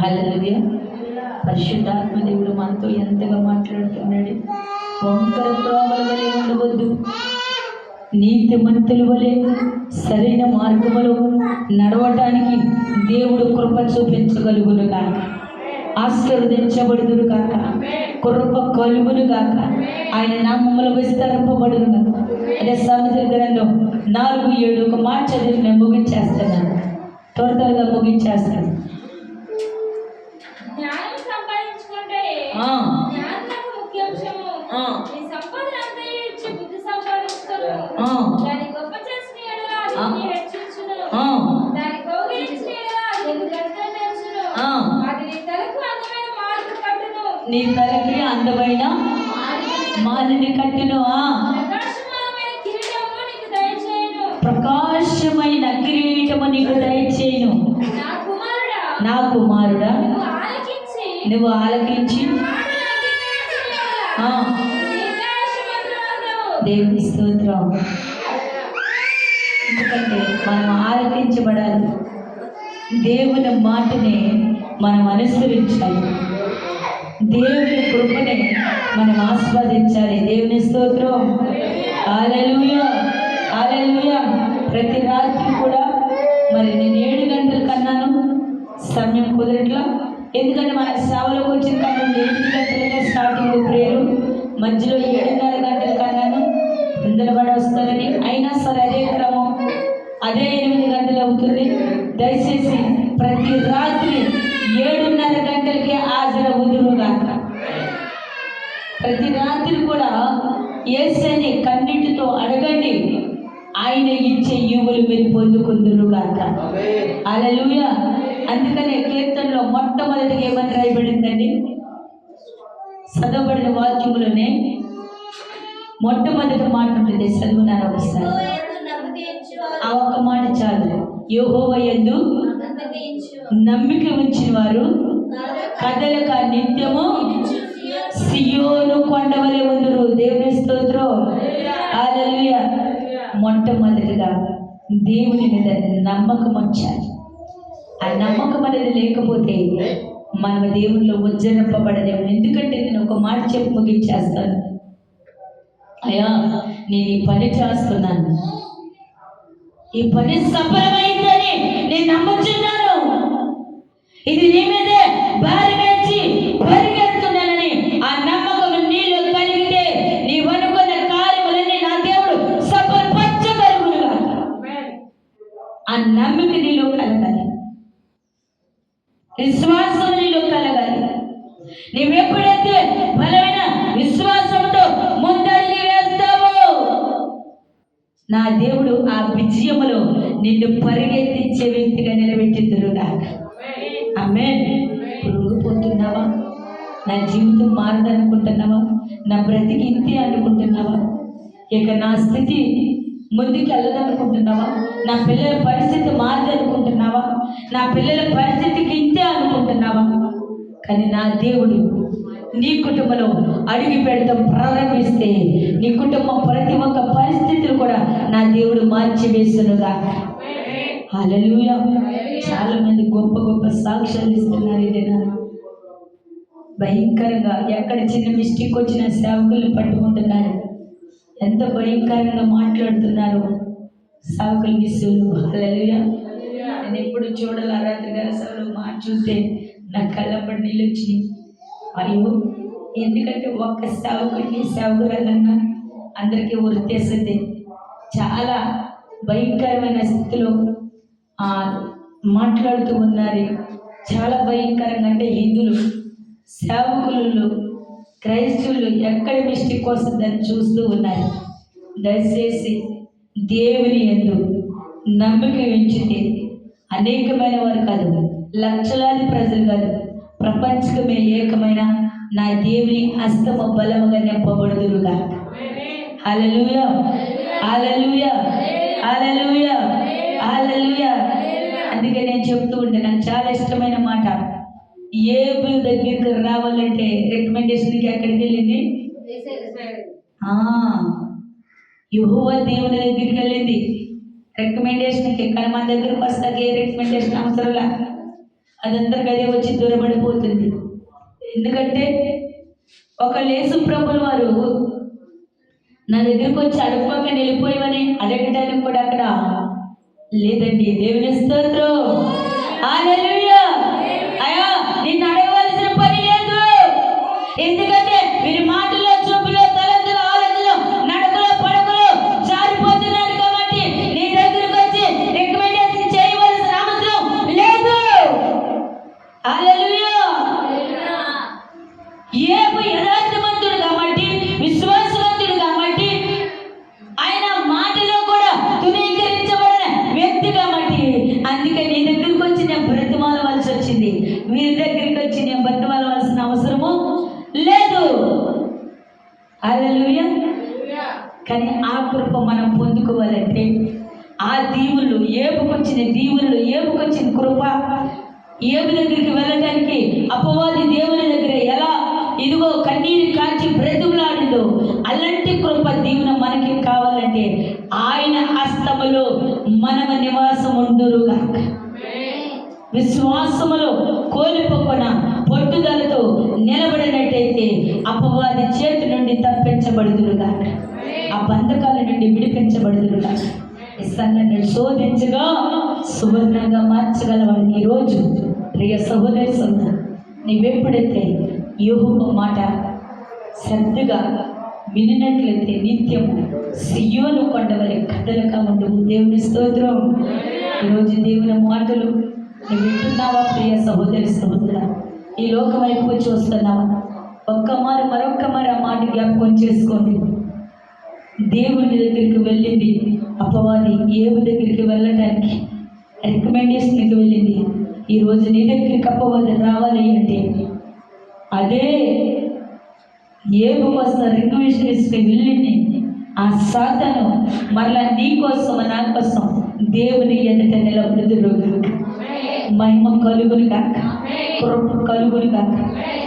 హల్లెలూయా. పరిశుద్ధాత్మ దేవుడు మనతో ఎంతగా మాట్లాడుతున్నాడు. వంకర త్రోవల వలె ఉండవద్దు, నీతిమంతుల వలె సరైన మార్గములో నడవటానికి దేవుడు కృప చూపించగలుగును కాక, ఆశీర్వదించబడుదురు కాక, కృప కలుగును కాక, ఆయన నామములో విస్తరింపబడును కాక. అదే సామెతల గ్రంథం 4:7 ఒక మాట చదివి నేను ముగించేస్తున్నాను, త్వరగా ముగించేస్తాను. నీ తలకి అందమైన మాలిని కట్టును, ప్రకాశమైన కిరీటము నీకు దయచేయును. నా కుమారుడా, నువ్వు ఆలకించి దేవుని స్తోత్రం. ఎందుకంటే మనం ఆలకించబడాలి, దేవుని మాటని మనం అనుసరించాలి, దేవుని కృపని మనం ఆస్వాదించాలి. దేవుని స్తోత్రం. హల్లెలూయా, హల్లెలూయా. ప్రతి రాత్రి కూడా మరి నేను 7 గంటలు కన్నాను, సమయం కుదరట్లా. ఎందుకంటే మన సేవలోకి వచ్చిన కానీ 8 గంటలకే స్టార్టింగ్ ప్రేయరు, మధ్యలో 7:30 గంటలు కన్నాను నిద్రపడి వస్తారని. అయినా సరే అదే క్రమం, అదే 8 గంటలు అవుతుంది. దయచేసి ప్రతి రాత్రి 7:30 గంటలకే హాజరవుదురుగాక. ప్రతి రాత్రి కూడా యేసుని కన్నిటితో అడగండి, ఆయన ఇచ్చే ఈవులు మీరు పొందుకుందురుగాక. హల్లెలూయా. అందుకనే కీర్తనలో మొట్టమొదటిగా ఏమని రాయబడిందండి? చదవబడిన వాక్యములోనే మొట్టమొదటి మాట ఉంటుంది, చదువునారు ఒకసారి. ఆ ఒక్క మాట చాలు. యెహోవా యందు నమ్మిక ఉంచిన వారు కదలక నిత్యము సియోను కొండవలె ఉందురు. దేవుని స్తోత్రం. హల్లెలూయా. మొట్టమొదటిగా దేవుని మీద నమ్మకం వచ్చాలి. ఆ నమ్మకం అనేది లేకపోతే మనం దేవునిలో ఉజ్జరింపబడలేము. ఎందుకంటే నేను ఒక మాట చెప్పి ముగించేస్తాను. అయ్యా, నేను ఈ పని చేస్తున్నాను, ఈ పని సఫలమైందని నేను నమ్ముచున్నాను, ఇది నీ మీదే భారీ వేసి పరిగెడుతున్నానని ఆ నమ్మకం నీలో కలిగితే నీవు అనుకున్న కార్యములన్నీ నా దేవుడు సఫలపరచగలుగునుగా. ఆ నమ్మిక నీలో కలగాలి, విశ్వాసం నీలో కలగాలి. నీవెప్పుడైతే బలమైన విశ్వాసంతో ముందడుగు వేస్తావో నా దేవుడు ఆ విజయములో నిన్ను పరిగెత్తించే వ్యక్తిగా నిలబెట్టిద్దురుగాక. ఆమేన్. కృంగిపోతున్నావా? నా జీవితం మారదనుకుంటున్నావా? నా బ్రతికి ఇంతే అనుకుంటున్నావా? ఇక నా స్థితి ముందుకు వెళ్ళదనుకుంటున్నావా? నా పిల్లల పరిస్థితి మారదనుకుంటున్నావా? నా పిల్లల పరిస్థితికి ఇంతే అనుకుంటున్నావా? కానీ నా దేవుడు నీ కుటుంబంలో అడుగు పెడతాం ప్రారంభిస్తే నీ కుటుంబం ప్రతి ఒక్క పరిస్థితులు కూడా నా దేవుడు మార్చివేస్తునుగా. హల్లెలూయా. చాలా మంది గొప్ప గొప్ప సాక్ష్యాలు ఇస్తున్నారు. ఇదేనా భయంకరంగా ఎక్కడ చిన్న మిస్టేక్ వచ్చిన సేవకులు పట్టుకుంటున్నారు, ఎంత భయంకరంగా మాట్లాడుతున్నారు సేవకులు మిస్సులు. హల్లెలూయా. నేను ఎప్పుడు చూడాలి రాత్రి గారి సభలో మాట చూస్తే నా కళ్ళపడి నీళ్ళు వచ్చి, అయ్యో, ఎందుకంటే ఒక్క సేవకుడిని సేవకురాలన్నా అందరికీ ఉరితేస్తుంది. చాలా భయంకరమైన స్థితిలో మాట్లాడుతూ ఉన్నారు. చాలా భయంకరంగా, అంటే హిందువులు సేవకులు క్రైస్తవులు ఎక్కడ మిస్టేక్ వస్తుందని చూస్తూ ఉన్నారు. దయచేసి దేవుని యందు నమ్మిక ఉంచితే అనేకమైన వారు కాదు, లక్షలాది ప్రజలు కాదు, ప్రపంచకమే ఏకమైన నా దేవుని హస్తము బలముగా నింపబడుదురుగా. హల్లెలూయా, హల్లెలూయా, హల్లెలూయా, హల్లెలూయా. అందుకే నేను చెప్తూ ఉంటే నాకు చాలా ఇష్టమైన మాట, ఏబు దగ్గరికి రావాలంటే రికమెండేషన్కి ఎక్కడికి వెళ్ళింది? యెహోవా దేవుని దగ్గరికి వెళ్ళింది రికమెండేషన్కి. కానీ మన దగ్గరకు వస్తాక ఏ రికమెండేషన్ అవసరంలా. అదందరికి అదే వచ్చి దూరపడిపోతుంది. ఎందుకంటే ఒక యేసు ప్రభుల వారు నా దగ్గరికి వచ్చి అడుక్కోక వెళ్ళిపోయామని అడగడానికి కూడా అక్కడ లేదండి. దేవుని స్తోత్రం. హల్లెలూయా. అయ్యా నిన్ను అడగవలసిన పని లేదు. ఎందుకంటే వీరి మాటలో, చూపులో, తలంతులో, ఆలోచనలో, నడకలో, పడకలో జారిపోతున్నారు కాబట్టి నీ దగ్గరకు వచ్చి రికమెండేషన్ చేయవలసిన అవసరం లేదు. హల్లెలూయా. యేబు యథార్థవంతుడు కాబట్టి, విశ్వాసవంతుడు కాబట్టి, ఆయన మాటలో కూడా తునీకరించబడిన వ్యక్తి కాబట్టి, అందుకే నీ దగ్గరికి వచ్చి నేను బ్రతిమాలవలసి వచ్చింది. వీరి దగ్గరికి వచ్చి నేను బ్రతిమాలవలసిన అవసరము లేదు. హల్లెలూయా. కానీ ఆ కృప మనం పొందుకోవాలంటే ఆ దీవులు, యేబుకొచ్చిన దీవులు, యేబుకొచ్చిన కృప, యేబు దగ్గరికి వెళ్ళడానికి అపవాది దేవుని దగ్గర ఎలా ఇదిగో కన్నీరు కాచి బ్రతుకులాడిందో అలాంటి కృప దీవెన మనకి కావాలంటే ఆయన హస్తములో మనము నివాసం ఉందురుగాక. విశ్వాసములో కోల్పోకుండా పట్టుదలతో నిలబడినట్టయితే అపవాది చేతి నుండి తప్పించబడుదురుగాక, ఆ బంధకాల నుండి విడిపించబడుదురుగాక. సంఘాన్ని శోధించగా సువర్ణంగా మార్చగలవాడిని. ఈరోజు ప్రియ సహోదరి సోదర, నీవెప్పుడైతే యెహోవా మాట శ్రద్ధగా వినినట్లయితే నిత్యము సియోను కొండ వలె కదలక ఉండవు. దేవుని స్తోత్రం. ఈరోజు దేవుని మాటలు నువ్వు వింటున్నావా ప్రియ సహోదరి సహోదర? ఈ లోకం వైపు చూస్తున్నావా? ఒక్కమారు మరొక్కమారు ఆ మాట జ్ఞాపకం చేసుకోండి. దేవుని దగ్గరికి వెళ్ళింది అపవాది, యేబు దగ్గరికి వెళ్ళటానికి రికమెండేషన్కి వెళ్ళింది. ఈరోజు నీ దగ్గరికి అపవాది రావాలి అంటే అదే యేబు కోసం రికమెండేషన్కి వెళ్ళింది ఆ సాతాను మరలా నీ కోసం నా కోసం దేవుని ఎదుట నిలబడుదురుగాక. మహిమ కలుగును కాక, కృప కలుగును కాక.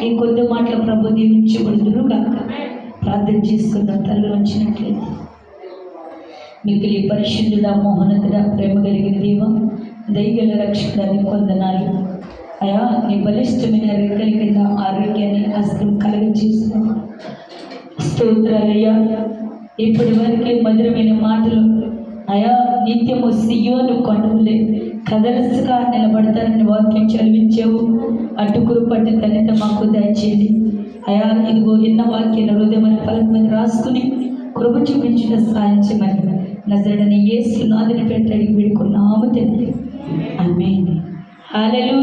ఈ కొద్ది మాటల ప్రభు దీవించబడుదురుగాక. ప్రార్థన చేసుకుందాం. తల్లి వచ్చినట్లయితే మిగిలి పరిశుద్ధుడా, మోహనతుడా, ప్రేమ కలిగిన దేవ, దయగల రక్షకుడాన్ని కొందనాలు అయా. నీ బలిష్టమైన రెక్కల కింద ఆరోగ్యాన్ని హస్తం కలగజేస్తున్నాం. స్తోత్రాలయ్యా. ఇప్పటి వరకే మధురమైన మాటలు అయా నిత్యము సియోను కొండలే కదలసుగా నిలబడతారని వాక్యం చదివించావు. అటుకురు పట్టు తల్లిత మాకు దయచేయండి అయా. ఇదిగో ఎన్న వాక్యాల హృదయమైన ఫలం మీద రాసుకుని కృప చూపించిన సాయం చేయమని నజరేయుడైన యేసు నాథుని పేరిట అడిగి వేడుకున్నాము తండ్రి. ఆమేన్. హల్లెలూయా.